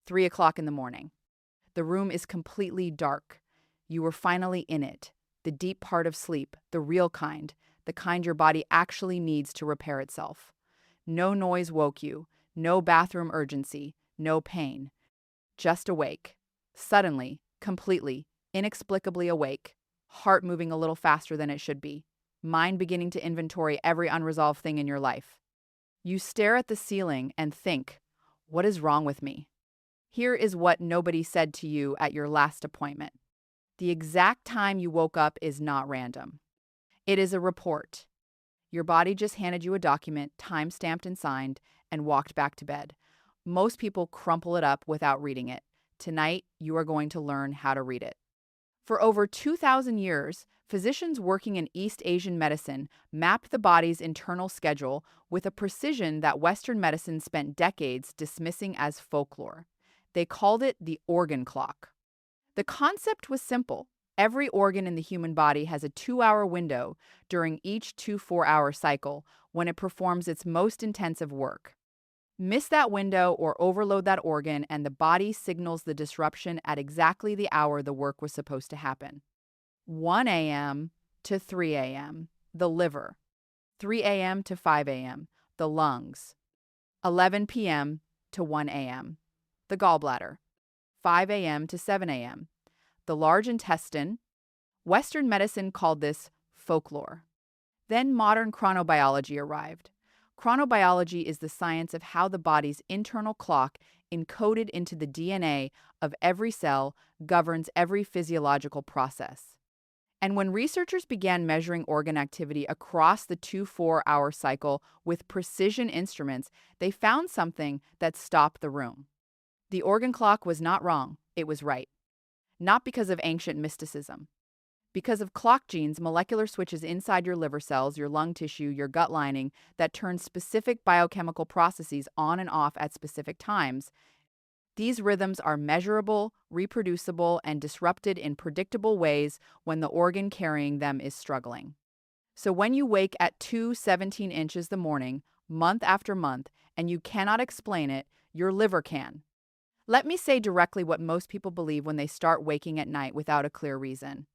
3 o'clock in the morning. The room is completely dark. You were finally in it. The deep part of sleep, the real kind, the kind your body actually needs to repair itself. No noise woke you, no bathroom urgency, no pain. Just awake. Suddenly, completely, inexplicably awake. Heart moving a little faster than it should be. Mind beginning to inventory every unresolved thing in your life. You stare at the ceiling and think, what is wrong with me? Here is what nobody said to you at your last appointment. The exact time you woke up is not random. It is a report. Your body just handed you a document, time-stamped and signed, and walked back to bed. Most people crumple it up without reading it. Tonight, you are going to learn how to read it. For over 2,000 years, physicians working in East Asian medicine mapped the body's internal schedule with a precision that Western medicine spent decades dismissing as folklore. They called it the organ clock. The concept was simple. Every organ in the human body has a 2-hour window during each 2 4-hour cycle when it performs its most intensive work. Miss that window or overload that organ, and the body signals the disruption at exactly the hour the work was supposed to happen. 1 a.m. to 3 a.m., the liver. 3 a.m. to 5 a.m., the lungs. 11 p.m. to 1 a.m., the gallbladder. 5 a.m. to 7 a.m., the large intestine. Western medicine called this folklore. Then modern chronobiology arrived. Chronobiology is the science of how the body's internal clock, encoded into the DNA of every cell, governs every physiological process. And when researchers began measuring organ activity across the 2 4-hour cycle with precision instruments, they found something that stopped the room. The organ clock was not wrong, it was right. Not because of ancient mysticism. Because of clock genes, molecular switches inside your liver cells, your lung tissue, your gut lining that turn specific biochemical processes on and off at specific times. These rhythms are measurable, reproducible, and disrupted in predictable ways when the organ carrying them is struggling. So when you wake at 2:17 inches the morning, month after month, and you cannot explain it, your liver can. Let me say directly what most people believe when they start waking at night without a clear reason.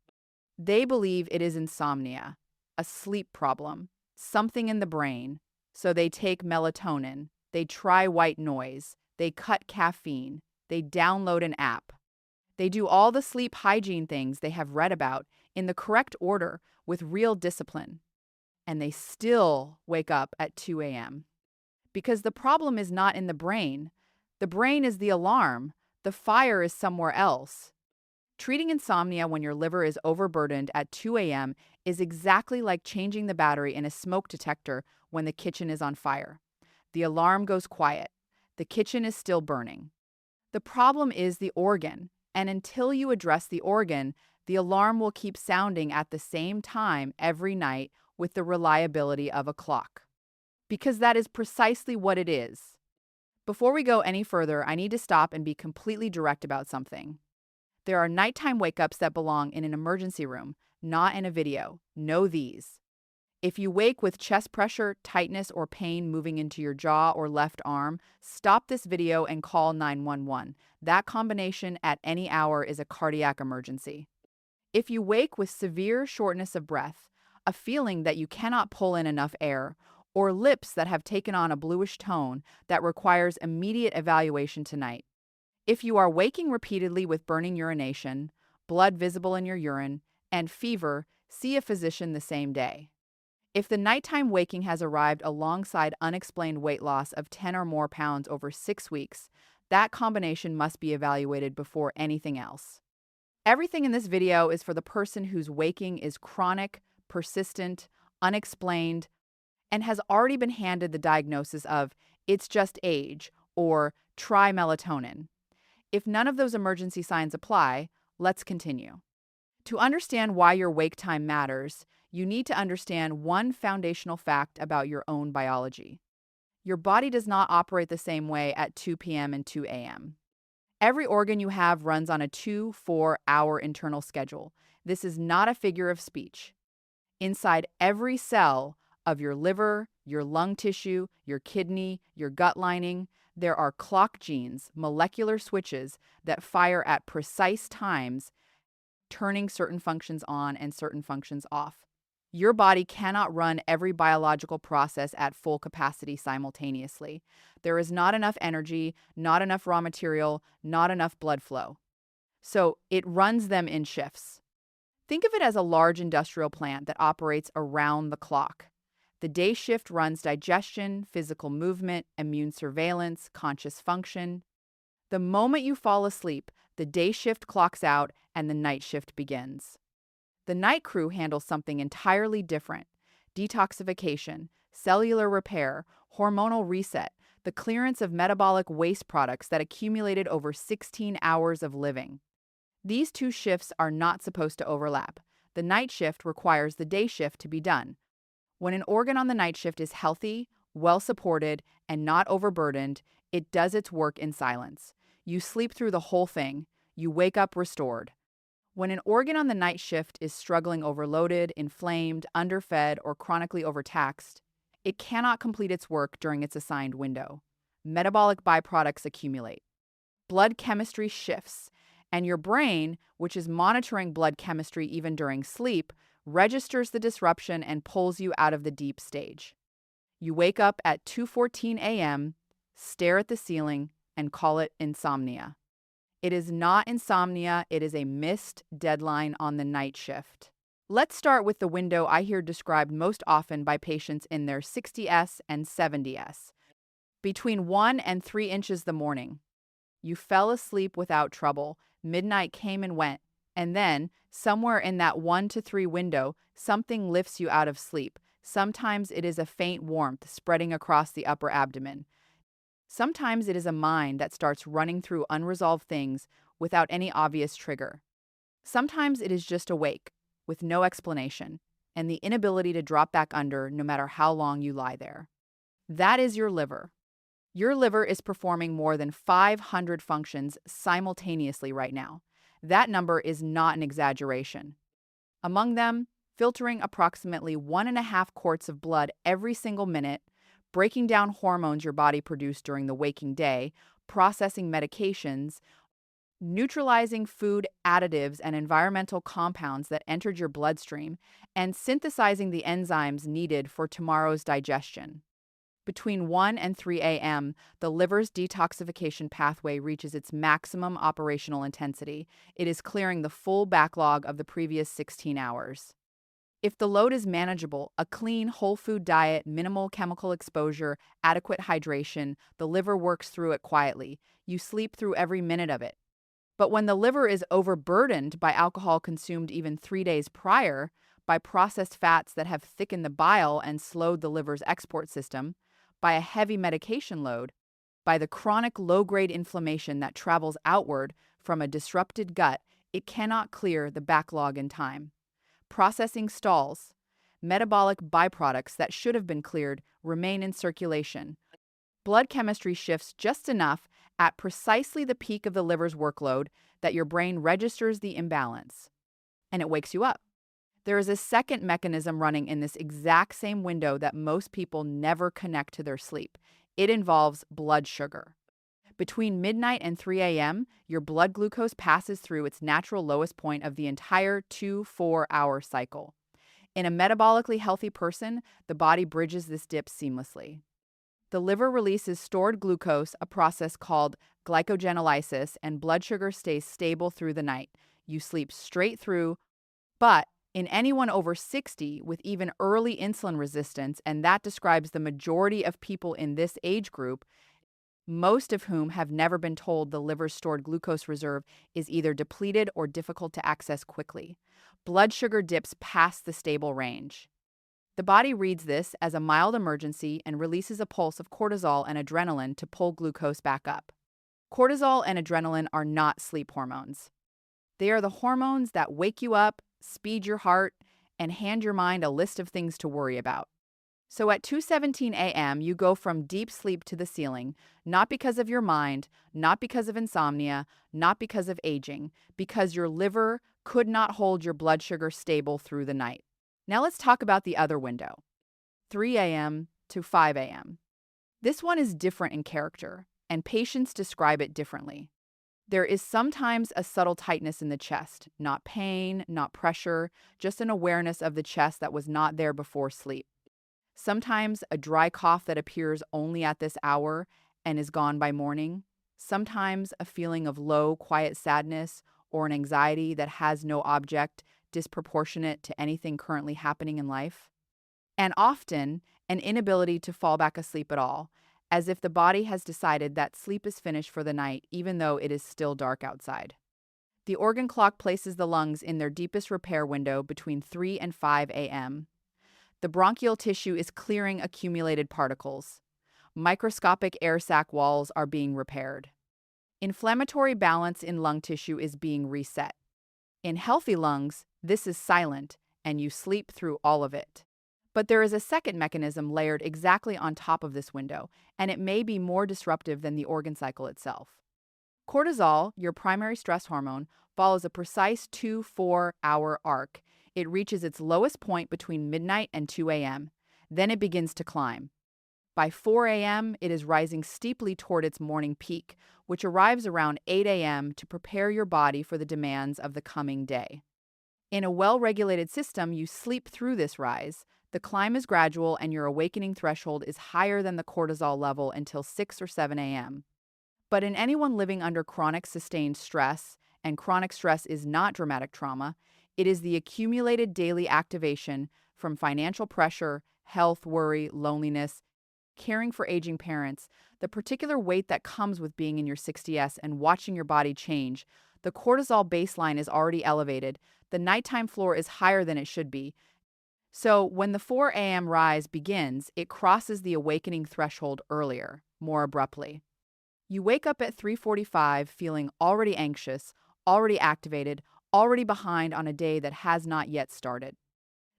They believe it is insomnia, a sleep problem, something in the brain. So they take melatonin, they try white noise, they cut caffeine, they download an app. They do all the sleep hygiene things they have read about in the correct order with real discipline. And they still wake up at 2 a.m. Because the problem is not in the brain. The brain is the alarm. The fire is somewhere else. Treating insomnia when your liver is overburdened at 2 a.m. is exactly like changing the battery in a smoke detector when the kitchen is on fire. The alarm goes quiet. The kitchen is still burning. The problem is the organ, and until you address the organ, the alarm will keep sounding at the same time every night with the reliability of a clock. Because that is precisely what it is. Before we go any further, I need to stop and be completely direct about something. There are nighttime wake-ups that belong in an emergency room, not in a video. Know these. If you wake with chest pressure, tightness, or pain moving into your jaw or left arm, stop this video and call 911. That combination at any hour is a cardiac emergency. If you wake with severe shortness of breath, a feeling that you cannot pull in enough air, or lips that have taken on a bluish tone that requires immediate evaluation tonight. If you are waking repeatedly with burning urination, blood visible in your urine, and fever, see a physician the same day. If the nighttime waking has arrived alongside unexplained weight loss of 10 or more pounds over 6 weeks, that combination must be evaluated before anything else. Everything in this video is for the person whose waking is chronic, persistent, unexplained, and has already been handed the diagnosis of "it's just age" or "try melatonin." If none of those emergency signs apply, let's continue. To understand why your wake time matters, you need to understand one foundational fact about your own biology. Your body does not operate the same way at 2 p.m. and 2 a.m. Every organ you have runs on a 2 4-hour internal schedule. This is not a figure of speech. Inside every cell of your liver, your lung tissue, your kidney, your gut lining, There are clock genes, molecular switches that fire at precise times, turning certain functions on and certain functions off. Your body cannot run every biological process at full capacity simultaneously. There is not enough energy, not enough raw material, not enough blood flow. So it runs them in shifts. Think of it as a large industrial plant that operates around the clock. The day shift runs digestion, physical movement, immune surveillance, conscious function. The moment you fall asleep, the day shift clocks out and the night shift begins. The night crew handles something entirely different: detoxification, cellular repair, hormonal reset, the clearance of metabolic waste products that accumulated over 16 hours of living. These two shifts are not supposed to overlap. The night shift requires the day shift to be done. When an organ on the night shift is healthy, well supported, and not overburdened, it does its work in silence. You sleep through the whole thing. You wake up restored. When an organ on the night shift is struggling, overloaded, inflamed, underfed, or chronically overtaxed, it cannot complete its work during its assigned window. Metabolic byproducts accumulate. Blood chemistry shifts, and your brain, which is monitoring blood chemistry even during sleep, registers the disruption and pulls you out of the deep stage. You wake up at 2:14 a.m., stare at the ceiling, and call it insomnia. It is not insomnia, it is a missed deadline on the night shift. Let's start with the window I hear described most often by patients in their 60s and 70s. Between 1 and 3 inches the morning. You fell asleep without trouble, midnight came and went, and then, somewhere in that 1 to 3 window, something lifts you out of sleep. Sometimes it is a faint warmth spreading across the upper abdomen. Sometimes it is a mind that starts running through unresolved things without any obvious trigger. Sometimes it is just awake, with no explanation, and the inability to drop back under no matter how long you lie there. That is your liver. Your liver is performing more than 500 functions simultaneously right now. That number is not an exaggeration. Among them, filtering approximately 1.5 quarts of blood every single minute, breaking down hormones your body produced during the waking day, processing medications, neutralizing food additives and environmental compounds that entered your bloodstream, and synthesizing the enzymes needed for tomorrow's digestion. Between 1 and 3 a.m., the liver's detoxification pathway reaches its maximum operational intensity. It is clearing the full backlog of the previous 16 hours. If the load is manageable, a clean, whole food diet, minimal chemical exposure, adequate hydration, the liver works through it quietly. You sleep through every minute of it. But when the liver is overburdened by alcohol consumed even 3 days prior, by processed fats that have thickened the bile and slowed the liver's export system, by a heavy medication load, by the chronic low-grade inflammation that travels outward from a disrupted gut, it cannot clear the backlog in time. Processing stalls. Metabolic byproducts that should have been cleared remain in circulation. Blood chemistry shifts just enough at precisely the peak of the liver's workload that your brain registers the imbalance, and it wakes you up. There is a second mechanism running in this exact same window that most people never connect to their sleep. It involves blood sugar. Between midnight and 3 a.m., your blood glucose passes through its natural lowest point of the entire 2-4-hour cycle. In a metabolically healthy person, the body bridges this dip seamlessly. The liver releases stored glucose, a process called glycogenolysis, and blood sugar stays stable through the night. You sleep straight through, but in anyone over 60 with even early insulin resistance, and that describes the majority of people in this age group, most of whom have never been told the liver's stored glucose reserve is either depleted or difficult to access quickly. Blood sugar dips past the stable range. The body reads this as a mild emergency and releases a pulse of cortisol and adrenaline to pull glucose back up. Cortisol and adrenaline are not sleep hormones. They are the hormones that wake you up, speed your heart, and hand your mind a list of things to worry about. So at 2:17 a.m., you go from deep sleep to the ceiling, not because of your mind, not because of insomnia, not because of aging, because your liver could not hold your blood sugar stable through the night. Now let's talk about the other window, 3 a.m. to 5 a.m. This one is different in character, and patients describe it differently. There is sometimes a subtle tightness in the chest, not pain, not pressure, just an awareness of the chest that was not there before sleep. Sometimes a dry cough that appears only at this hour and is gone by morning. Sometimes a feeling of low, quiet sadness or an anxiety that has no object disproportionate to anything currently happening in life. And often, an inability to fall back asleep at all, as if the body has decided that sleep is finished for the night even though it is still dark outside. The organ clock places the lungs in their deepest repair window between 3 and 5 a.m. The bronchial tissue is clearing accumulated particles. Microscopic air sac walls are being repaired. Inflammatory balance in lung tissue is being reset. In healthy lungs, this is silent, and you sleep through all of it. But there is a second mechanism layered exactly on top of this window, and it may be more disruptive than the organ cycle itself. Cortisol, your primary stress hormone, follows a precise 2-4 hour arc. It reaches its lowest point between midnight and 2 a.m. Then it begins to climb. By 4 a.m., it is rising steeply toward its morning peak, which arrives around 8 a.m. to prepare your body for the demands of the coming day. In a well-regulated system, you sleep through this rise. The climb is gradual and your awakening threshold is higher than the cortisol level until 6 or 7 a.m. But in anyone living under chronic sustained stress, and chronic stress is not dramatic trauma, it is the accumulated daily activation from financial pressure, health worry, loneliness, caring for aging parents, the particular weight that comes with being in your 60s and watching your body change. The cortisol baseline is already elevated. The nighttime floor is higher than it should be. So when the 4 a.m. rise begins, it crosses the awakening threshold earlier, more abruptly. You wake up at 3:45 feeling already anxious, already activated, already behind on a day that has not yet started.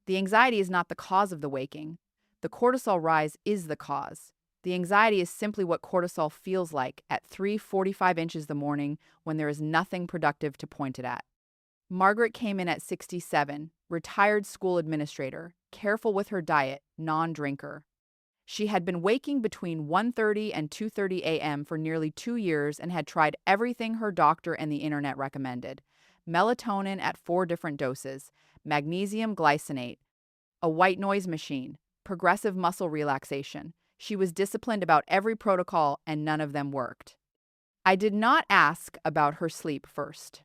The anxiety is not the cause of the waking. The cortisol rise is the cause. The anxiety is simply what cortisol feels like at 3:45 inches the morning when there is nothing productive to point it at. Margaret came in at 67, retired school administrator, careful with her diet, non-drinker. She had been waking between 1:30 and 2:30 a.m. for nearly 2 years and had tried everything her doctor and the internet recommended. Melatonin at 4 different doses, magnesium glycinate, a white noise machine, progressive muscle relaxation. She was disciplined about every protocol and none of them worked. I did not ask about her sleep first.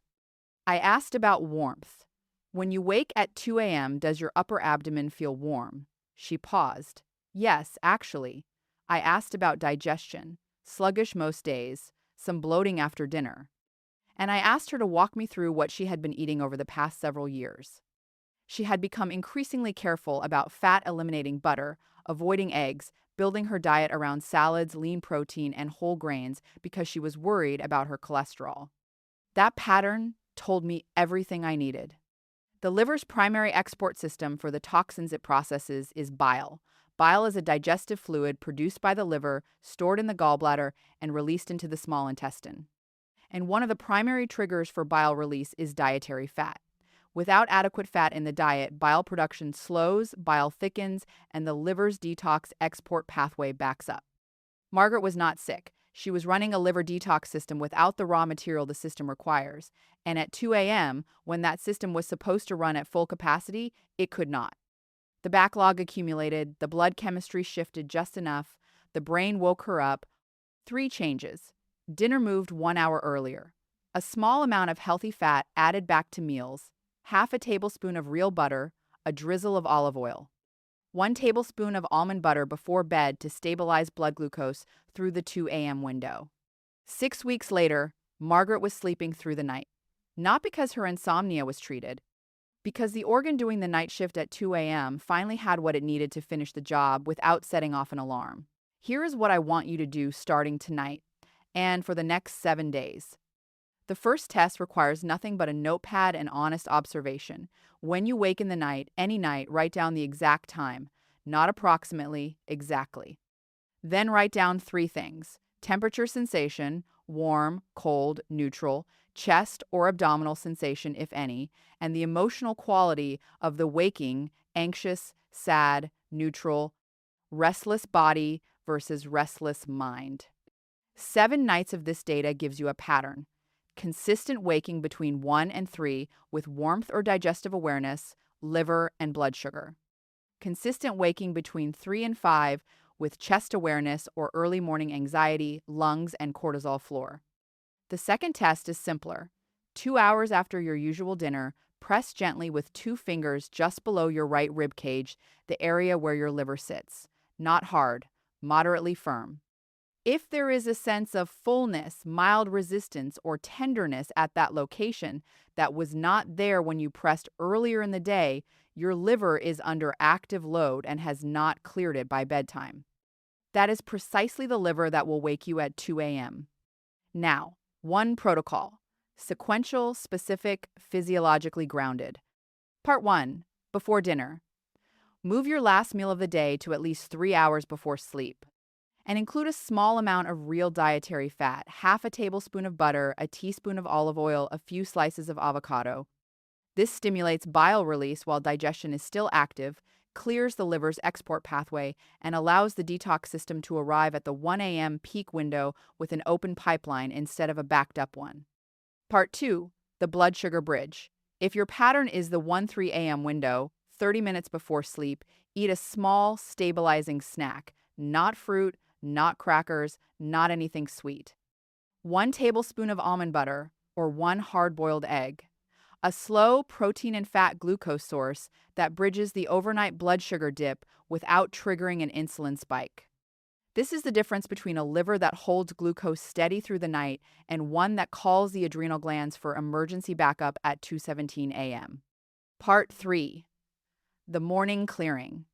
I asked about warmth. When you wake at 2 a.m., does your upper abdomen feel warm? She paused. Yes, actually. I asked about digestion, sluggish most days, some bloating after dinner. And I asked her to walk me through what she had been eating over the past several years. She had become increasingly careful about fat-eliminating butter, avoiding eggs, building her diet around salads, lean protein, and whole grains because she was worried about her cholesterol. That pattern told me everything I needed. The liver's primary export system for the toxins it processes is bile. Bile is a digestive fluid produced by the liver, stored in the gallbladder, and released into the small intestine. And one of the primary triggers for bile release is dietary fat. Without adequate fat in the diet, bile production slows, bile thickens, and the liver's detox export pathway backs up. Margaret was not sick. She was running a liver detox system without the raw material the system requires. And at 2 a.m., when that system was supposed to run at full capacity, it could not. The backlog accumulated, the blood chemistry shifted just enough, the brain woke her up. 3 changes. Dinner moved 1 hour earlier. A small amount of healthy fat added back to meals. Half a tablespoon of real butter, a drizzle of olive oil. 1 tablespoon of almond butter before bed to stabilize blood glucose through the 2 a.m. window. 6 weeks later, Margaret was sleeping through the night. Not because her insomnia was treated, because the organ doing the night shift at 2 a.m. finally had what it needed to finish the job without setting off an alarm. Here is what I want you to do starting tonight and for the next 7 days. The first test requires nothing but a notepad and honest observation. When you wake in the night, any night, write down the exact time, not approximately, exactly. Then write down 3 things: temperature sensation, warm, cold, neutral, chest or abdominal sensation, if any, and the emotional quality of the waking, anxious, sad, neutral, restless body versus restless mind. 7 nights of this data gives you a pattern. Consistent waking between 1 and 3 with warmth or digestive awareness, liver, and blood sugar. Consistent waking between 3 and 5 with chest awareness or early morning anxiety, lungs, and cortisol floor. The second test is simpler. 2 hours after your usual dinner, press gently with 2 fingers just below your right rib cage, the area where your liver sits. Not hard, moderately firm. If there is a sense of fullness, mild resistance, or tenderness at that location that was not there when you pressed earlier in the day, your liver is under active load and has not cleared it by bedtime. That is precisely the liver that will wake you at 2 a.m. Now, one protocol: sequential, specific, physiologically grounded. Part 1. Before dinner. Move your last meal of the day to at least 3 hours before sleep. And include a small amount of real dietary fat, half a tablespoon of butter, a teaspoon of olive oil, a few slices of avocado. This stimulates bile release while digestion is still active, clears the liver's export pathway, and allows the detox system to arrive at the 1 a.m. peak window with an open pipeline instead of a backed up one. Part 2. The blood sugar bridge. If your pattern is the 1-3 a.m. window, 30 minutes before sleep, eat a small, stabilizing snack, not fruit, not crackers, not anything sweet. 1 tablespoon of almond butter or 1 hard-boiled egg. A slow protein and fat glucose source that bridges the overnight blood sugar dip without triggering an insulin spike. This is the difference between a liver that holds glucose steady through the night and one that calls the adrenal glands for emergency backup at 2:17 a.m. Part 3. The morning clearing.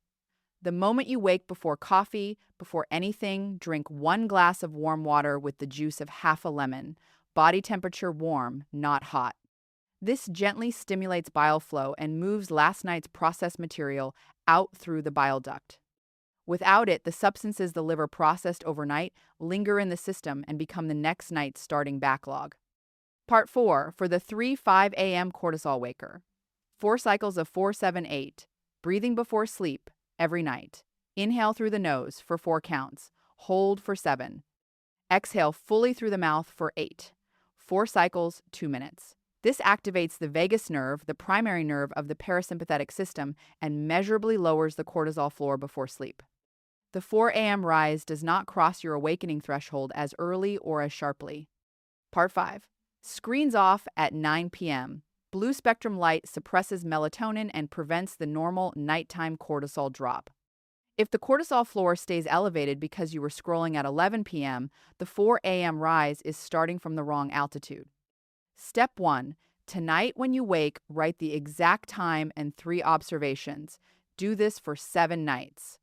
The moment you wake, before coffee, before anything, drink 1 glass of warm water with the juice of half a lemon, body temperature warm, not hot. This gently stimulates bile flow and moves last night's processed material out through the bile duct. Without it, the substances the liver processed overnight linger in the system and become the next night's starting backlog. Part 4. For the 3-5 a.m. cortisol waker. 4 cycles of 4-7-8. Breathing before sleep. Every night. Inhale through the nose for 4 counts. Hold for 7. Exhale fully through the mouth for 8. 4 cycles, 2 minutes. This activates the vagus nerve, the primary nerve of the parasympathetic system, and measurably lowers the cortisol floor before sleep. The 4 a.m. rise does not cross your awakening threshold as early or as sharply. Part 5. Screens off at 9 p.m. Blue spectrum light suppresses melatonin and prevents the normal nighttime cortisol drop. If the cortisol floor stays elevated because you were scrolling at 11 p.m., the 4 a.m. rise is starting from the wrong altitude. Step 1. Tonight when you wake, write the exact time and 3 observations. Do this for 7 nights.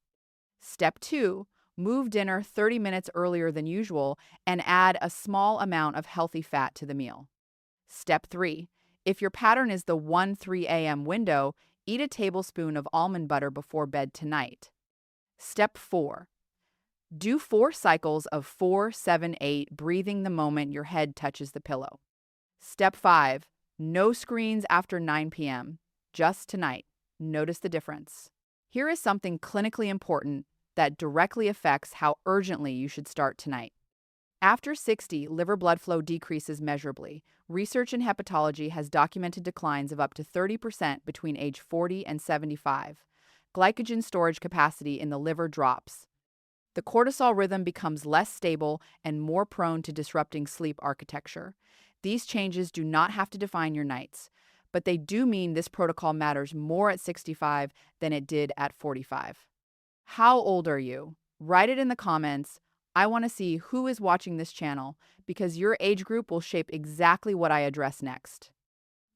Step 2. Move dinner 30 minutes earlier than usual and add a small amount of healthy fat to the meal. Step 3. If your pattern is the 1-3 a.m. window, eat a tablespoon of almond butter before bed tonight. Step 4. Do 4 cycles of 4-7-8, breathing the moment your head touches the pillow. Step 5. No screens after 9 p.m. Just tonight. Notice the difference. Here is something clinically important that directly affects how urgently you should start tonight. After 60, liver blood flow decreases measurably. Research in hepatology has documented declines of up to 30% between age 40 and 75. Glycogen storage capacity in the liver drops. The cortisol rhythm becomes less stable and more prone to disrupting sleep architecture. These changes do not have to define your nights, but they do mean this protocol matters more at 65 than it did at 45. How old are you? Write it in the comments. I want to see who is watching this channel because your age group will shape exactly what I address next.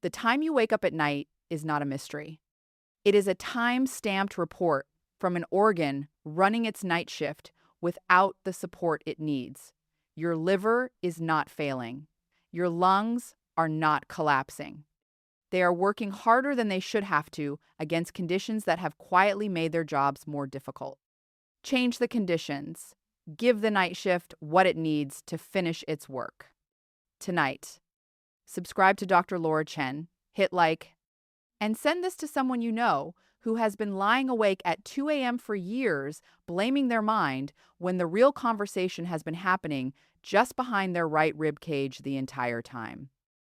The time you wake up at night is not a mystery. It is a time-stamped report from an organ running its night shift without the support it needs. Your liver is not failing. Your lungs are not collapsing. They are working harder than they should have to against conditions that have quietly made their jobs more difficult. Change the conditions. Give the night shift what it needs to finish its work. Tonight, subscribe to Dr. Laura Chen, hit like, and send this to someone you know who has been lying awake at 2 a.m. for years, blaming their mind when the real conversation has been happening just behind their right rib cage the entire time.